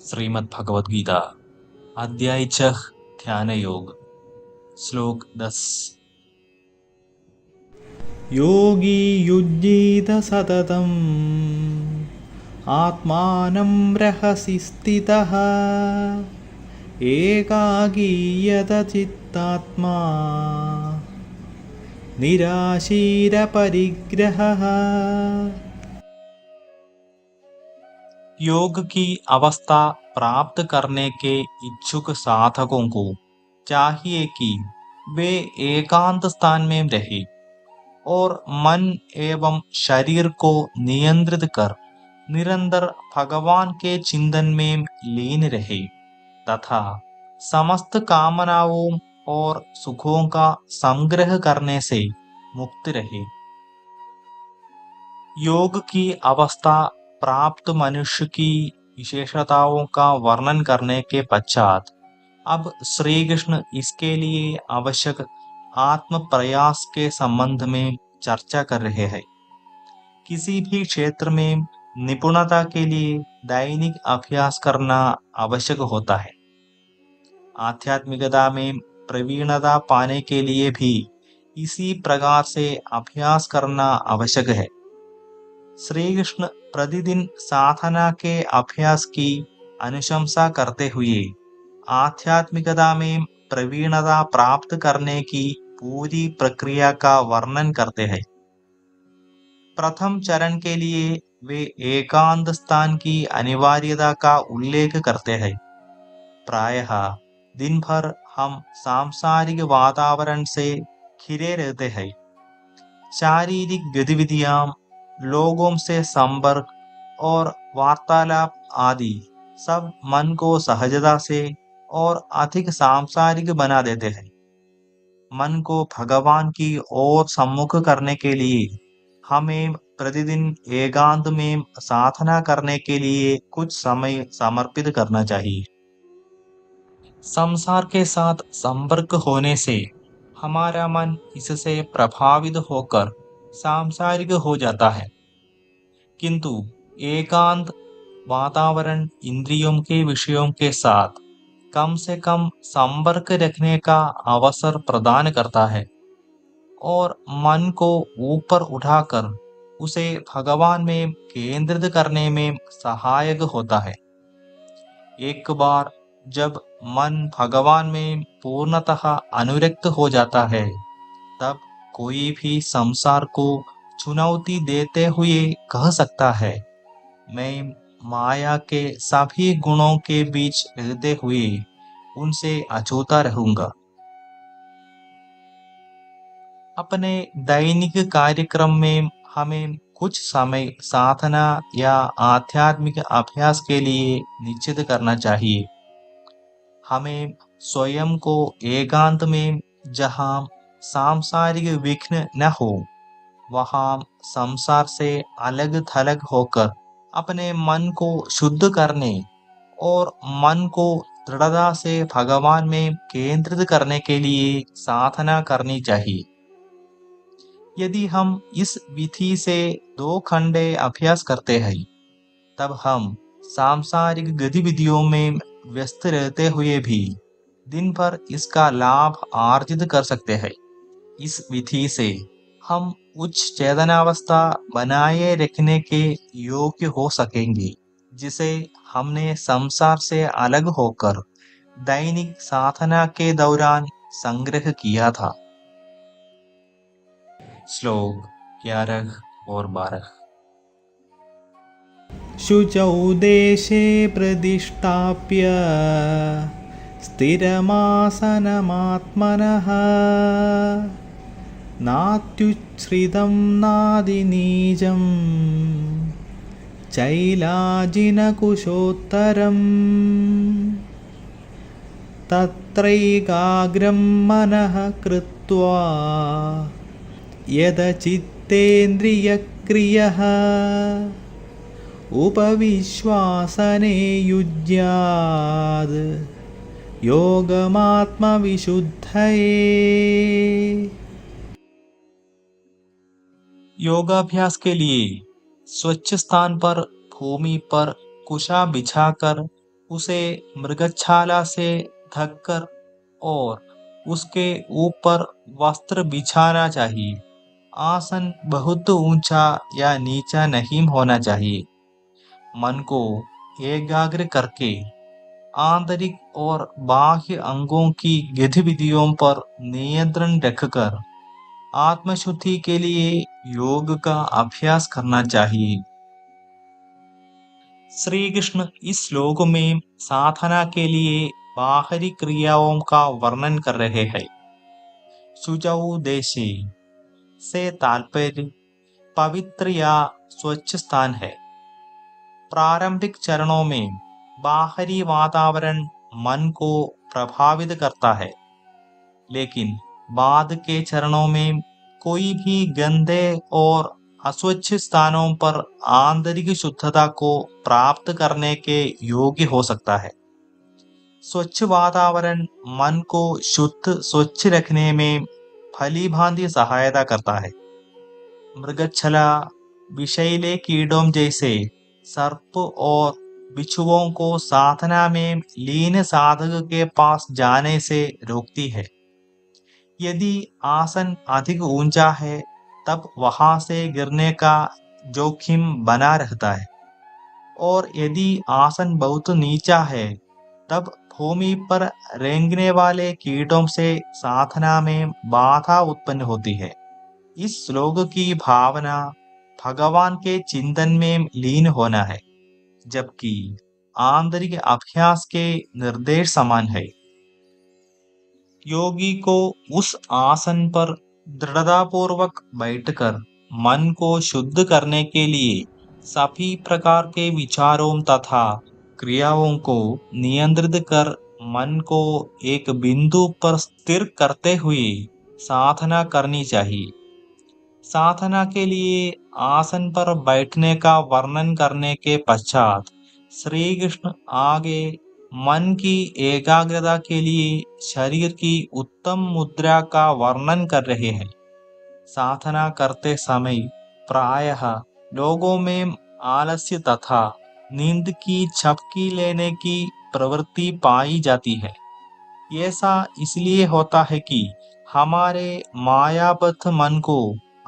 श्रीमद् भगवद गीता अध्याय 6 ध्यान योग श्लोक 10। योगी युज्येत सततम् आत्मानं रहसि स्थितः एकाकीयत चित्तात्मा निराशीरपरिग्रहः। योग की अवस्था प्राप्त करने के इच्छुक साधकों को चाहिए कि वे एकांत स्थान में रहे और मन एवं शरीर को नियंत्रित कर निरंतर भगवान के चिंतन में लीन रहे तथा समस्त कामनाओं और सुखों का संग्रह करने से मुक्त रहे। योग की अवस्था प्राप्त मनुष्य की विशेषताओं का वर्णन करने के पश्चात अब श्री कृष्ण इसके लिए आवश्यक आत्म प्रयास के संबंध में चर्चा कर रहे हैं। किसी भी क्षेत्र में निपुणता के लिए दैनिक अभ्यास करना आवश्यक होता है। आध्यात्मिकता में प्रवीणता पाने के लिए भी इसी प्रकार से अभ्यास करना आवश्यक है। श्री कृष्ण प्रतिदिन साधना के अभ्यास की अनुशंसा करते हुए आध्यात्मिकता में प्रवीणता प्राप्त करने की पूरी प्रक्रिया का वर्णन करते हैं। प्रथम चरण के लिए वे एकांत स्थान की अनिवार्यता का उल्लेख करते हैं। प्रायः दिन भर हम सांसारिक वातावरण से घिरे रहते हैं। शारीरिक गतिविधियां, लोगों से संपर्क और वार्तालाप आदि सब मन को सहजता से और अधिक सांसारिक बना देते हैं। मन को भगवान की ओर सम्मुख करने के लिए हमें प्रतिदिन एकांत में साधना करने के लिए कुछ समय समर्पित करना चाहिए। संसार के साथ संपर्क होने से हमारा मन इससे प्रभावित होकर सांसारिक हो जाता है, किंतु एकांत वातावरण इंद्रियों के विषयों के साथ कम से कम संपर्क रखने का अवसर प्रदान करता है और मन को ऊपर उठाकर उसे भगवान में केंद्रित करने में सहायक होता है। एक बार जब मन भगवान में पूर्णतः अनुरक्त हो जाता है, तब कोई भी संसार को चुनौती देते हुए कह सकता है, मैं माया के सभी गुणों के बीच रहते हुए उनसे अछूता रहूंगा। अपने दैनिक कार्यक्रम में हमें कुछ समय साधना या आध्यात्मिक अभ्यास के लिए निश्चित करना चाहिए। हमें स्वयं को एकांत में, जहां सांसारिक विघ्न न हो, वहां संसार से अलग थलग होकर अपने मन को शुद्ध करने और मन को दृढ़ता से भगवान में केंद्रित करने के लिए साधना करनी चाहिए। यदि हम इस विधि से 2 घंटे अभ्यास करते हैं, तब हम सांसारिक गतिविधियों में व्यस्त रहते हुए भी दिन भर इसका लाभ अर्जित कर सकते हैं। इस विधि से हम उच्च चेतनावस्था बनाए रखने के योग्य हो सकेंगे, जिसे हमने संसार से अलग होकर दैनिक साधना के दौरान संग्रह किया था। श्लोक 11 और 12। शुचौ देशे प्रतिष्ठाप्य स्थिरमासनमात्मनः नात्युच्छ्रितं नादिनीचं चैलाजिनकुशोत्तरम् तत्रैकाग्रं मनः कृत्वा यदचित्तेन्द्रियक्रियः उपविश्वासने युज्याद् योगमात्मविशुद्धये। योगाभ्यास के लिए स्वच्छ स्थान पर भूमि पर कुशा बिछाकर उसे मृगछाला से ढककर और उसके ऊपर वस्त्र बिछाना चाहिए। आसन बहुत ऊंचा या नीचा नहीं होना चाहिए। मन को एकाग्र करके आंतरिक और बाह्य अंगों की गतिविधियों पर नियंत्रण रखकर आत्मशुद्धि के लिए योग का अभ्यास करना चाहिए। श्री कृष्ण इस श्लोक में साधना के लिए बाहरी क्रियाओं का वर्णन कर रहे हैं। शुचौ देशे से तात्पर्य पवित्र या स्वच्छ स्थान है। प्रारंभिक चरणों में बाहरी वातावरण मन को प्रभावित करता है, लेकिन बाद के चरणों में कोई भी गंदे और अस्वच्छ स्थानों पर आंतरिक शुद्धता को प्राप्त करने के योग्य हो सकता है। स्वच्छ वातावरण मन को शुद्ध स्वच्छ रखने में भलीभांति सहायता करता है। मृगच्छला, विषैले कीड़ों जैसे सर्प और बिच्छुओं को साधना में लीन साधक के पास जाने से रोकती है। यदि आसन अधिक ऊंचा है तब वहां से गिरने का जोखिम बना रहता है, और यदि आसन बहुत नीचा है तब भूमि पर रेंगने वाले कीटों से साधना में बाधा उत्पन्न होती है। इस श्लोक की भावना भगवान के चिंतन में लीन होना है, जबकि आंतरिक अभ्यास के निर्देश समान है। योगी को उस आसन पर दृढ़तापूर्वक बैठकर मन को शुद्ध करने के लिए सभी प्रकार के विचारों तथा क्रियाओं को नियंत्रित कर मन को एक बिंदु पर स्थिर करते हुए साधना करनी चाहिए। साधना के लिए आसन पर बैठने का वर्णन करने के पश्चात श्री कृष्ण आगे मन की एकाग्रता के लिए शरीर की उत्तम मुद्रा का वर्णन कर रहे हैं। साधना करते समय प्रायः लोगों में आलस्य तथा नींद की झपकी लेने की प्रवृत्ति पाई जाती है। ऐसा इसलिए होता है कि हमारे मायाबद्ध मन को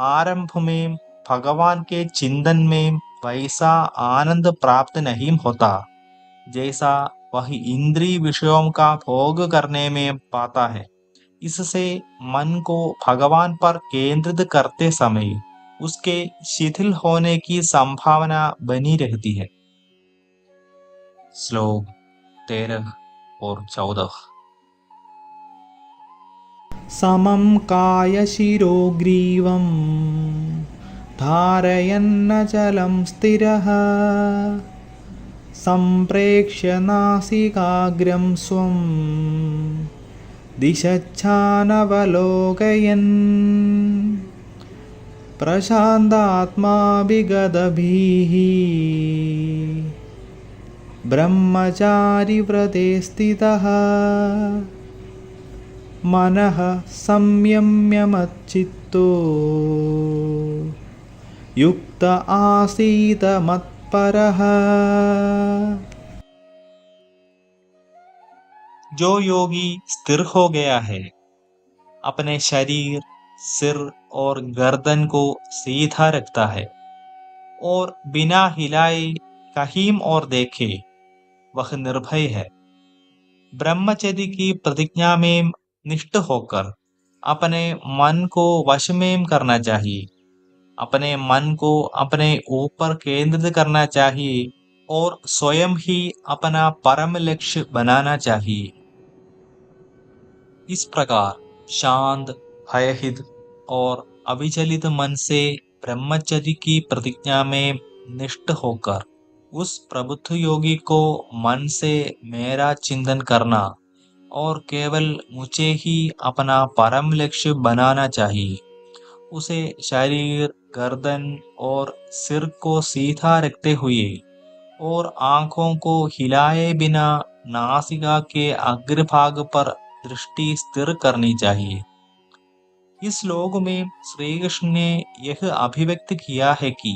आरंभ में भगवान के चिंतन में वैसा आनंद प्राप्त नहीं होता जैसा वह इंद्रिय विषयों का भोग करने में पाता है। इससे मन को भगवान पर केंद्रित करते समय उसके शिथिल होने की संभावना बनी रहती है। श्लोक 13 और 14। समं कायशिरो ग्रीवं धारयन्नचलं स्थिरः सम्प्रेक्ष्य नासिकाग्रं स्वं दिशच्छानवलोकयन् प्रशान्तात्मा विगतभिः ब्रह्मचारिव्रते स्थितः मनः संयम्य मच्चित्तो युक्त आसीत मत्परः। जो योगी स्थिर हो गया है, अपने शरीर, सिर और गर्दन को सीधा रखता है और बिना हिलाए कहीं और देखे वह निर्भय है। ब्रह्मचर्य की प्रतिज्ञा में निष्ठ होकर अपने मन को वश में करना चाहिए। अपने मन को अपने ऊपर केंद्रित करना चाहिए और स्वयं ही अपना परम लक्ष्य बनाना चाहिए। इस प्रकार शांत, भयहित और अविचलित मन से ब्रह्मचर्य की प्रतिज्ञा में निष्ठ होकर उस प्रबुद्ध योगी को मन से मेरा चिंतन करना और केवल मुझे ही अपना परम लक्ष्य बनाना चाहिए। उसे शरीर, गर्दन और सिर को सीधा रखते हुए और आंखों को हिलाए बिना नासिका के अग्रभाग पर दृष्टि स्थिर करनी चाहिए। इस श्लोक में श्री कृष्ण ने यह अभिव्यक्त किया है कि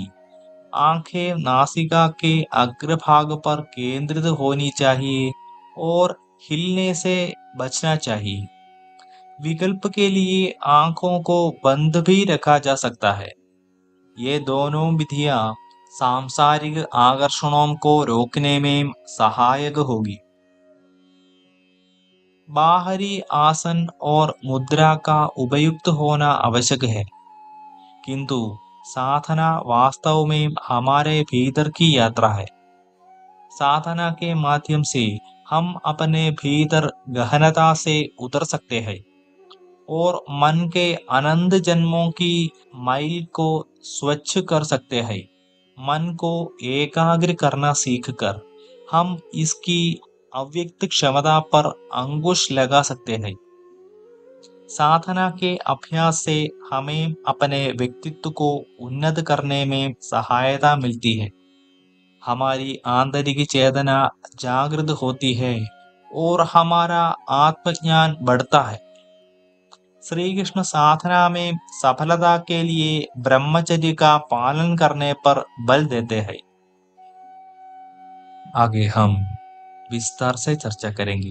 आंखें नासिका के अग्रभाग पर केंद्रित होनी चाहिए और हिलने से बचना चाहिए। विकल्प के लिए आंखों को बंद भी रखा जा सकता है। ये दोनों विधियां सांसारिक आकर्षणों को रोकने में सहायक होगी। बाहरी आसन और मुद्रा का उपयुक्त होना आवश्यक है, किंतु साधना वास्तव में हमारे भीतर की यात्रा है। साधना के माध्यम से हम अपने भीतर गहनता से उतर सकते हैं और मन के अनंत जन्मों की मैल को स्वच्छ कर सकते हैं। मन को एकाग्र करना सीखकर हम इसकी अव्यक्त क्षमता पर अंकुश लगा सकते हैं। साधना के अभ्यास से हमें अपने व्यक्तित्व को उन्नत करने में सहायता मिलती है। हमारी आंतरिक चेतना जागृत होती है और हमारा आत्मज्ञान बढ़ता है। श्री कृष्ण साधना में सफलता के लिए ब्रह्मचर्य का पालन करने पर बल देते हैं। आगे हम विस्तार से चर्चा करेंगे।